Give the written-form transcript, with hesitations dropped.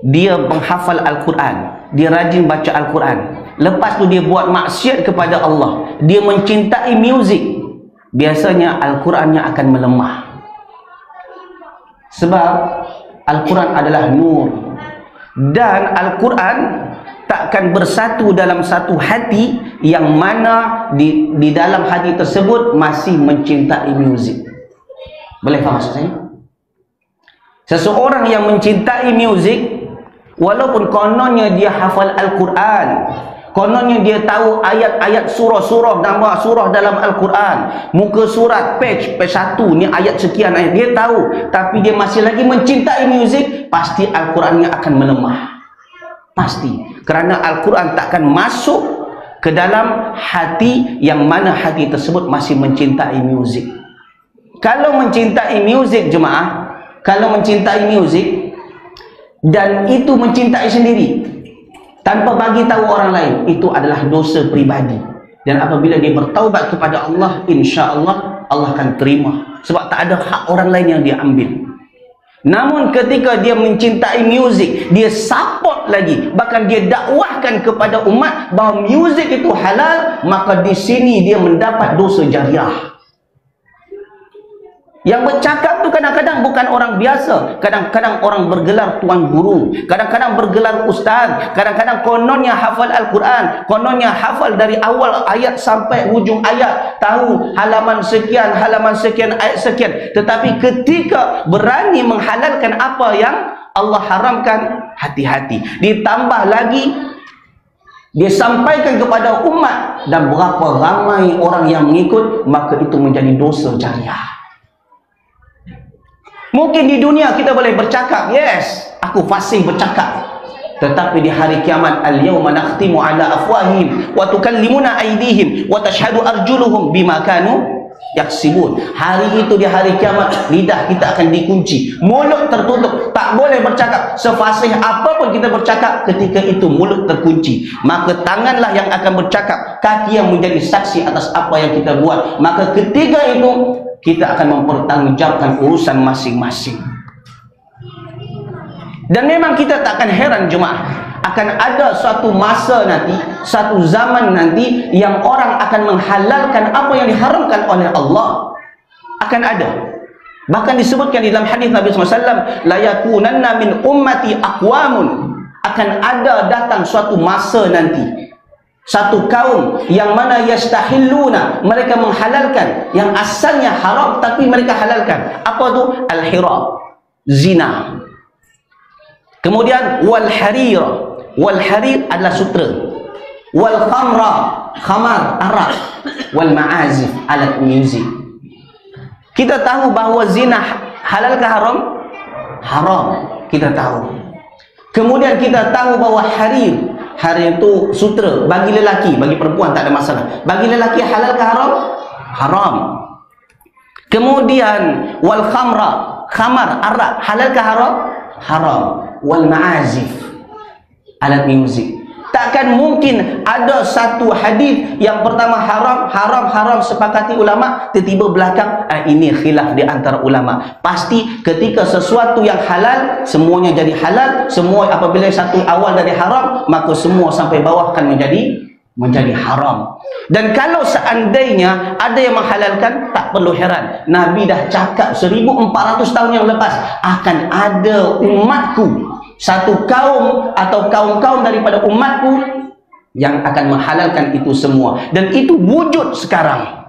dia menghafal Al-Quran, dia rajin baca Al-Quran, lepas tu dia buat maksiat kepada Allah, dia mencintai muzik, biasanya Al-Qurannya akan melemah. Sebab Al-Quran adalah nur, dan Al-Quran takkan bersatu dalam satu hati yang mana di dalam hati tersebut masih mencintai muzik. Boleh faham maksud saya? Seseorang yang mencintai muzik, walaupun kononnya dia hafal Al-Quran, kononnya dia tahu ayat-ayat surah-surah, nama surah dalam Al-Quran, muka surat, page 1 ni ayat sekian ayat, dia tahu, tapi dia masih lagi mencintai muzik, pasti Al-Qurannya akan melemah. Pasti. Kerana Al-Quran takkan masuk ke dalam hati yang mana hati tersebut masih mencintai muzik. Kalau mencintai muzik, jemaah, kalau mencintai muzik dan itu mencintai sendiri tanpa bagi tahu orang lain, itu adalah dosa pribadi. Dan apabila dia bertaubat kepada Allah, insya Allah Allah akan terima, sebab tak ada hak orang lain yang dia ambil. Namun ketika dia mencintai muzik, dia support lagi, bahkan dia dakwahkan kepada umat bahawa muzik itu halal, maka di sini dia mendapat dosa jariah. Yang bercakap tu kadang-kadang bukan orang biasa, kadang-kadang orang bergelar tuan guru, kadang-kadang bergelar ustaz, kadang-kadang kononnya hafal Al-Quran, kononnya hafal dari awal ayat sampai hujung ayat, tahu halaman sekian, ayat sekian, tetapi ketika berani menghalalkan apa yang Allah haramkan, hati-hati. Ditambah lagi dia sampaikan kepada umat, dan berapa ramai orang yang mengikut, maka itu menjadi dosa jariah. Mungkin di dunia kita boleh bercakap, yes, aku fasih bercakap, tetapi di hari kiamat, al-yawma nakhtimu ala afwahihim wa tukallimuna aydihim wa tashhadu arjuluhum bima kanu yaksibun. Hari itu, di hari kiamat, lidah kita akan dikunci, mulut tertutup, tak boleh bercakap. Sefasih apapun kita bercakap, ketika itu mulut terkunci, maka tanganlah yang akan bercakap, kaki yang menjadi saksi atas apa yang kita buat. Maka ketika itu kita akan mempertanggungjawabkan urusan masing-masing. Dan memang kita tak akan heran, jemaah, akan ada suatu masa nanti, satu zaman nanti, yang orang akan menghalalkan apa yang diharamkan oleh Allah. Akan ada. Bahkan disebutkan di dalam hadis Nabi SAW, la yakunanna min ummati aqwamun, akan ada datang suatu masa nanti, satu kaum yang mana yastahilluna, mereka menghalalkan yang asalnya haram tapi mereka halalkan. Apa tu? Al-hira, zina. Kemudian wal harir, wal harir adalah sutra. Wal khamra, khamar, arak. Wal ma'azif, alat muzik. Kita tahu bahawa zina halal ke haram? Haram, kita tahu. Kemudian kita tahu bahawa harir, harir itu sutra bagi lelaki, bagi perempuan tak ada masalah. Bagi lelaki halal ke haram? Haram. Kemudian wal khamra, khamar, arak, halal ke haram? Haram. Wal ma'azif, alat muzik. Takkan mungkin ada satu hadis yang pertama haram sepakati ulama, tiba-tiba belakang ini khilaf di antara ulama. Pasti ketika sesuatu yang halal, semuanya jadi halal. Semua apabila satu awal dari haram, maka semua sampai bawah akan menjadi haram. Dan kalau seandainya ada yang menghalalkan, tak perlu heran, Nabi dah cakap 1400 tahun yang lepas, akan ada umatku, satu kaum atau kaum-kaum daripada umatku yang akan menghalalkan itu semua. Dan itu wujud sekarang.